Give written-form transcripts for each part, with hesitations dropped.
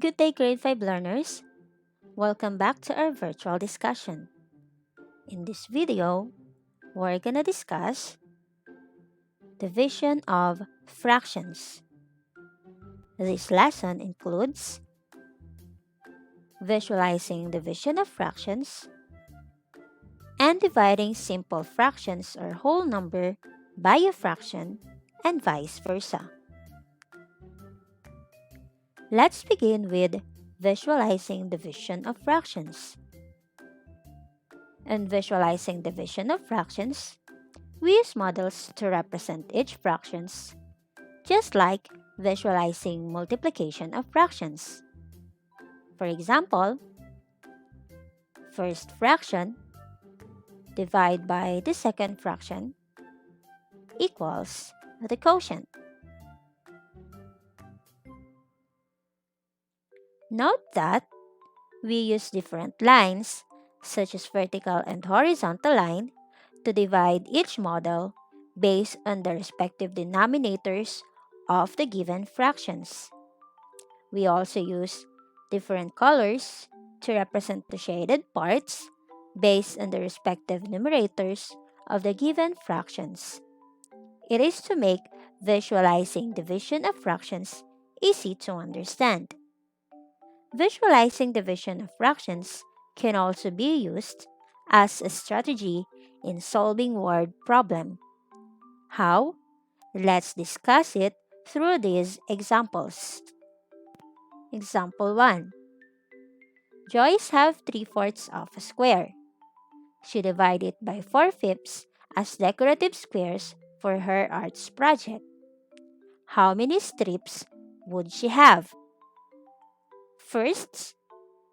Good day, grade 5 learners. Welcome back to our virtual discussion. In this video, we're gonna discuss division of fractions. This lesson includes visualizing division of fractions and dividing simple fractions or whole number by a fraction and vice versa. Let's begin with visualizing division of fractions. In visualizing division of fractions, we use models to represent each fractions, just like visualizing multiplication of fractions. For example, first fraction divide by the second fraction equals the quotient. Note that we use different lines, such as vertical and horizontal line, to divide each model based on the respective denominators of the given fractions. We also use different colors to represent the shaded parts based on the respective numerators of the given fractions. It is to make visualizing division of fractions easy to understand. Visualizing division of fractions can also be used as a strategy in solving word problem. How? Let's discuss it through these examples. Example 1. Joyce have 3/4 of a square. She divided it by 4/5 as decorative squares for her arts project. How many strips would she have? First,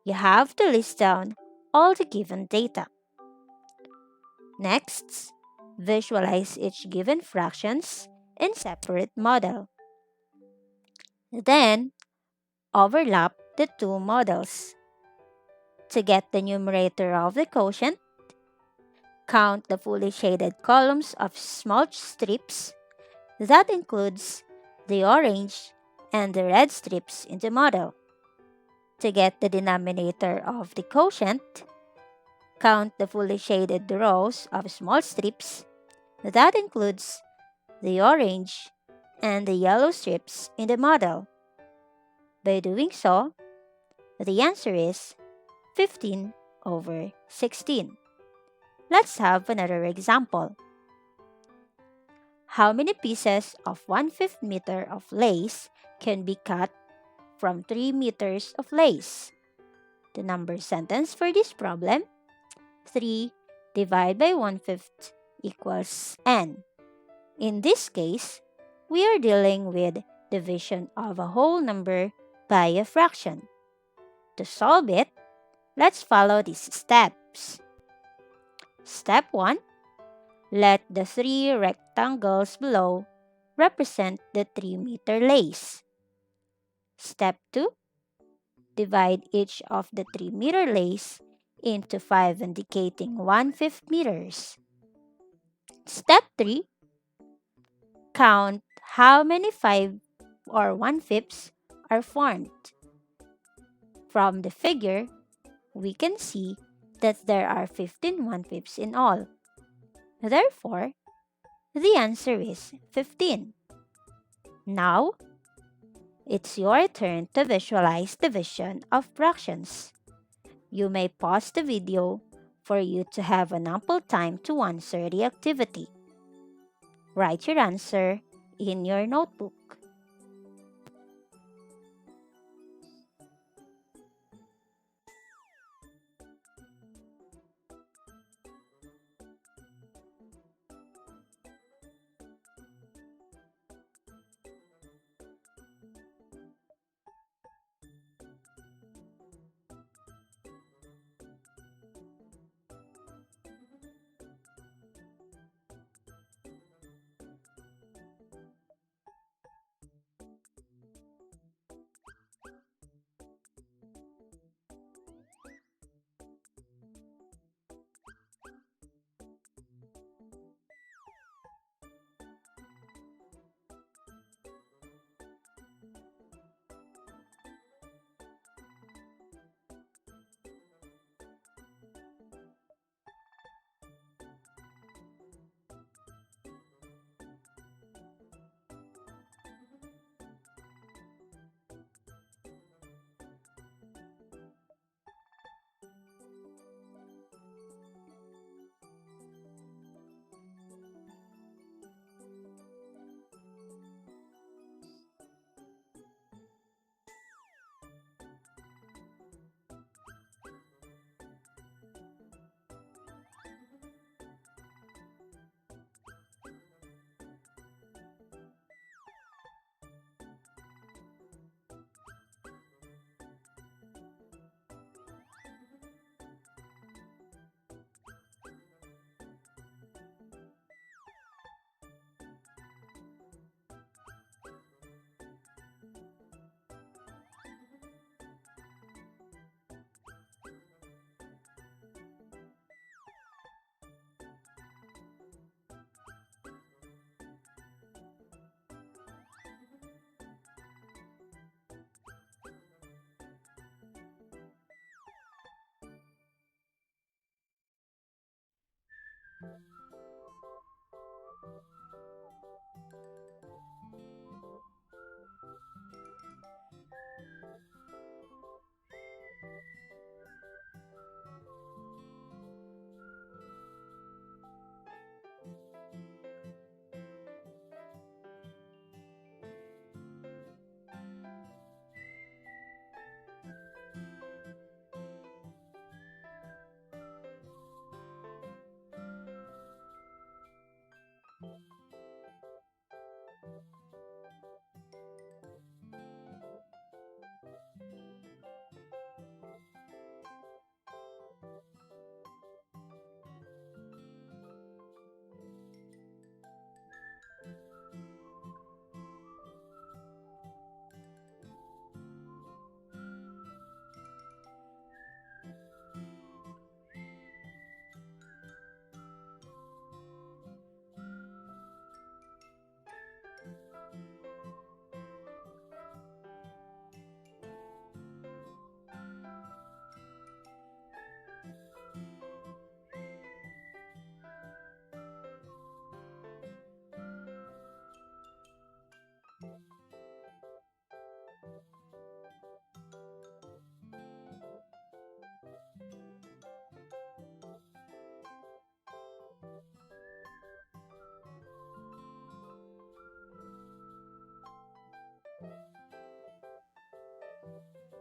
you have to list down all the given data. Next, visualize each given fractions in separate model. Then, overlap the two models. To get the numerator of the quotient, count the fully shaded columns of small strips. That includes the orange and the red strips in the model. To get the denominator of the quotient, count the fully shaded rows of small strips. That includes the orange and the yellow strips in the model. By doing so, the answer is 15 over 16. Let's have another example. How many pieces of 1/5 meter of lace can be cut from 3 meters of lace? The number sentence for this problem, 3 divided by 1/5 equals n. In this case, we are dealing with division of a whole number by a fraction. To solve it, let's follow these steps. Step 1. Let the 3 rectangles below represent the 3-meter lace. Step 2. Divide each of the 3-meter lace into 5 indicating 1/5 meters. Step 3. Count how many 5 or 1/5 are formed. From the figure, we can see that there are 15 1/5 in all. Therefore, the answer is 15. Now, it's your turn to visualize division of fractions. You may pause the video for you to have an ample time to answer the activity. Write your answer in your notebook.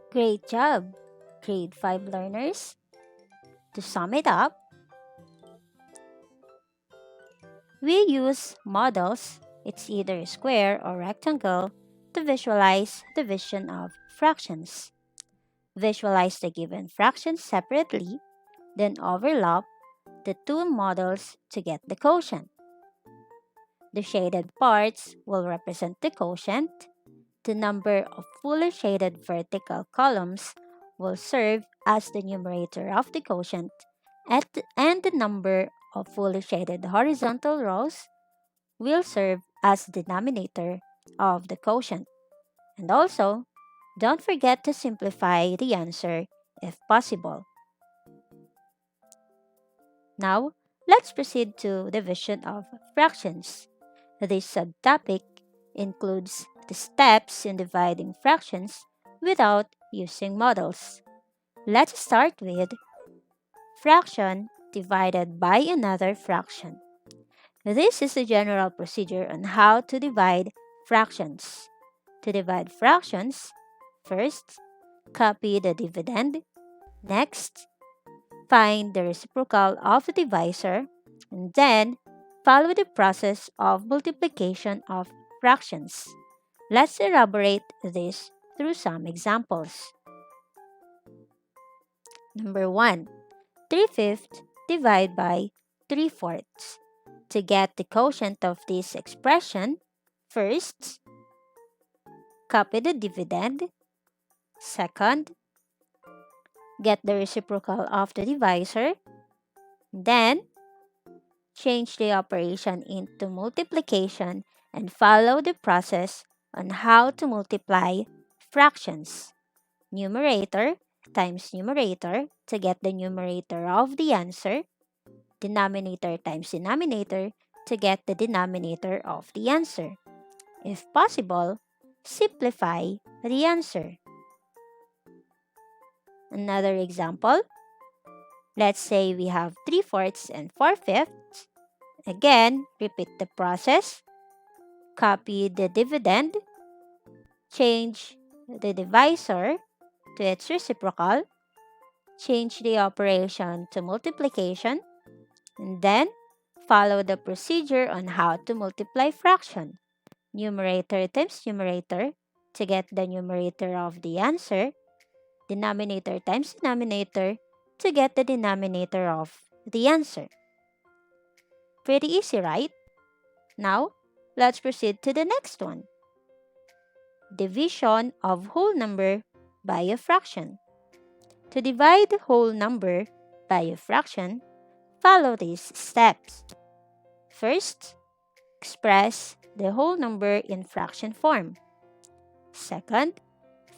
Great job, grade 5 learners. To sum it up, we use models, it's either square or rectangle, to visualize division of fractions. Visualize the given fractions separately, then overlap the two models to get the quotient. The shaded parts will represent the quotient. The number of fully shaded vertical columns will serve as the numerator of the quotient, and the number of fully shaded horizontal rows will serve as the denominator of the quotient. And also, don't forget to simplify the answer if possible. Now, let's proceed to division of fractions. This subtopic includes the steps in dividing fractions without using models. Let's start with fraction divided by another fraction. This is the general procedure on how to divide fractions. To divide fractions, first, copy the dividend. Next, find the reciprocal of the divisor, and then follow the process of multiplication of fractions. Let's elaborate this through some examples. Number 1. 3/5 divide by 3/4. To get the quotient of this expression, first, copy the dividend. Second, get the reciprocal of the divisor. Then, change the operation into multiplication and follow the process on how to multiply fractions. Numerator times numerator to get the numerator of the answer. Denominator times denominator to get the denominator of the answer. If possible, simplify the answer. Another example, let's say we have 3/4 and 4/5. Again, repeat the process. Copy the dividend. Change the divisor to its reciprocal. Change the operation to multiplication. And then, follow the procedure on how to multiply fraction. Numerator times numerator to get the numerator of the answer. Denominator times denominator to get the denominator of the answer. Pretty easy, right? Now, let's proceed to the next one. Division of whole number by a fraction. To divide the whole number by a fraction, follow these steps. First, express the whole number in fraction form. Second,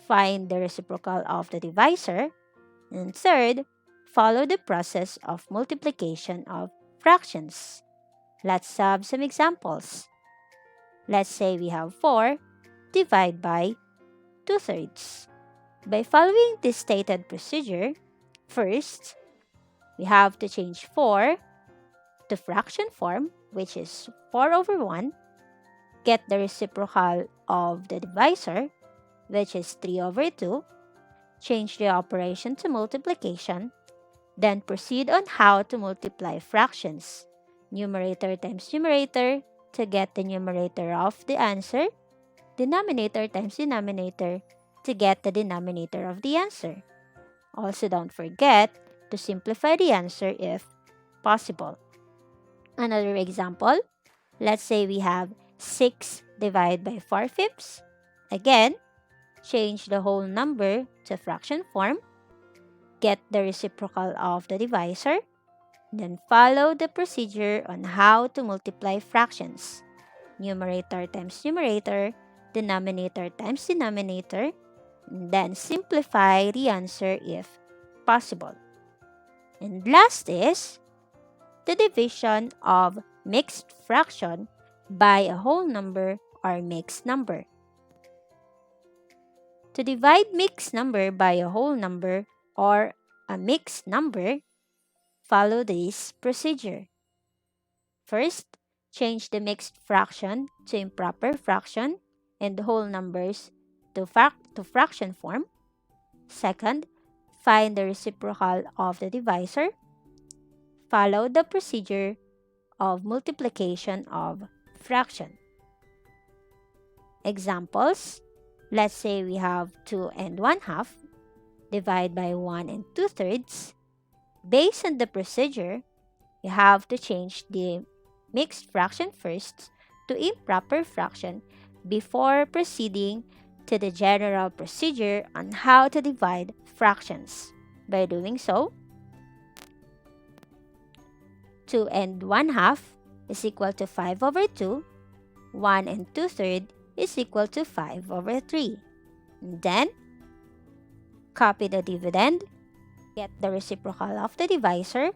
find the reciprocal of the divisor. And third, follow the process of multiplication of fractions. Let's have some examples. Let's say we have 4 divided by 2/3. By following this stated procedure, first, we have to change 4 to fraction form, which is 4 over 1, get the reciprocal of the divisor, which is 3 over 2, change the operation to multiplication, then proceed on how to multiply fractions, numerator times numerator, to get the numerator of the answer, denominator times denominator, to get the denominator of the answer. Also, don't forget to simplify the answer if possible. Another example, let's say we have 6 divided by 4/5. Again, change the whole number to fraction form, get the reciprocal of the divisor, then follow the procedure on how to multiply fractions. Numerator times numerator, denominator times denominator, and then simplify the answer if possible. And last is the division of mixed fraction by a whole number or mixed number. To divide mixed number by a whole number or a mixed number, follow this procedure. First, change the mixed fraction to improper fraction and whole numbers to fraction form. Second, find the reciprocal of the divisor. Follow the procedure of multiplication of fraction. Examples, let's say we have 2 and 1/2, divide by 1 and 2/3. Based on the procedure, you have to change the mixed fraction first to improper fraction before proceeding to the general procedure on how to divide fractions. By doing so, 2 and 1/2 is equal to 5 over 2, 1 and 2/3 is equal to 5 over 3. And then, copy the dividend, get the reciprocal of the divisor,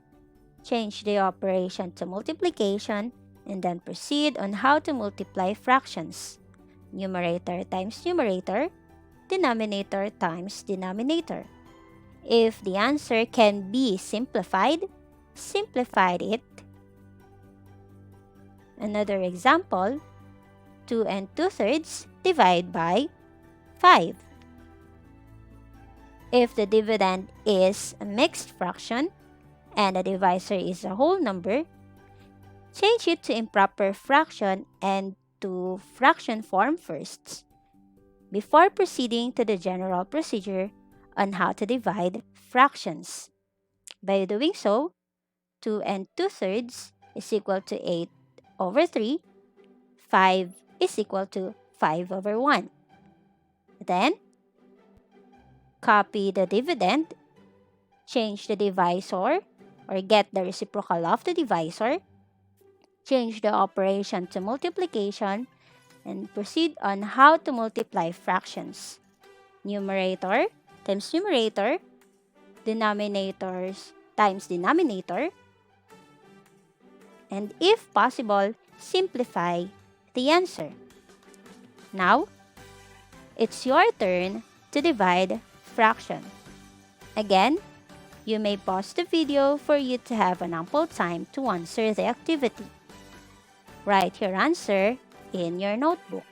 change the operation to multiplication, and then proceed on how to multiply fractions. Numerator times numerator, denominator times denominator. If the answer can be simplified, simplify it. Another example, 2 and 2/3 divide by 5. If the dividend is a mixed fraction and the divisor is a whole number, change it to improper fraction and to fraction form first, before proceeding to the general procedure on how to divide fractions. By doing so, 2 and 2/3 is equal to 8 over 3, 5 is equal to 5 over 1. Then, copy the dividend, change the divisor or get the reciprocal of the divisor, change the operation to multiplication, and proceed on how to multiply fractions. Numerator times numerator, denominators times denominator, and if possible, simplify the answer. Now, it's your turn to divide fraction. Again, you may pause the video for you to have an ample time to answer the activity. Write your answer in your notebook.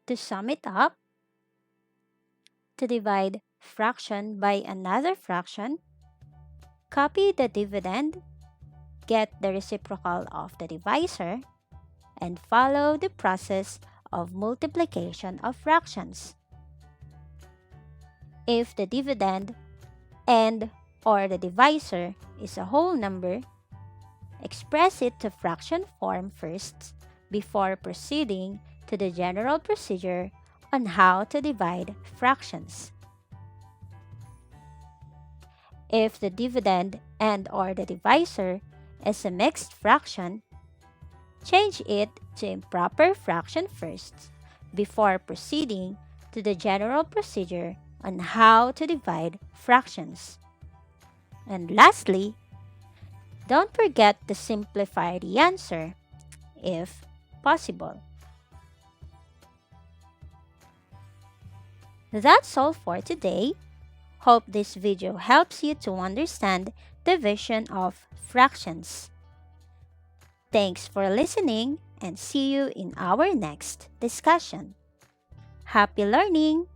To sum it up, to divide fraction by another fraction, copy the dividend, get the reciprocal of the divisor, and follow the process of multiplication of fractions. If the dividend and or the divisor is a whole number, express it to fraction form first before proceeding to the general procedure on how to divide fractions. If the dividend and or the divisor is a mixed fraction, change it to improper fraction first before proceeding to the general procedure on how to divide fractions. And lastly, don't forget to simplify the answer if possible. That's all for today. Hope this video helps you to understand division of fractions. Thanks for listening and see you in our next discussion. Happy learning!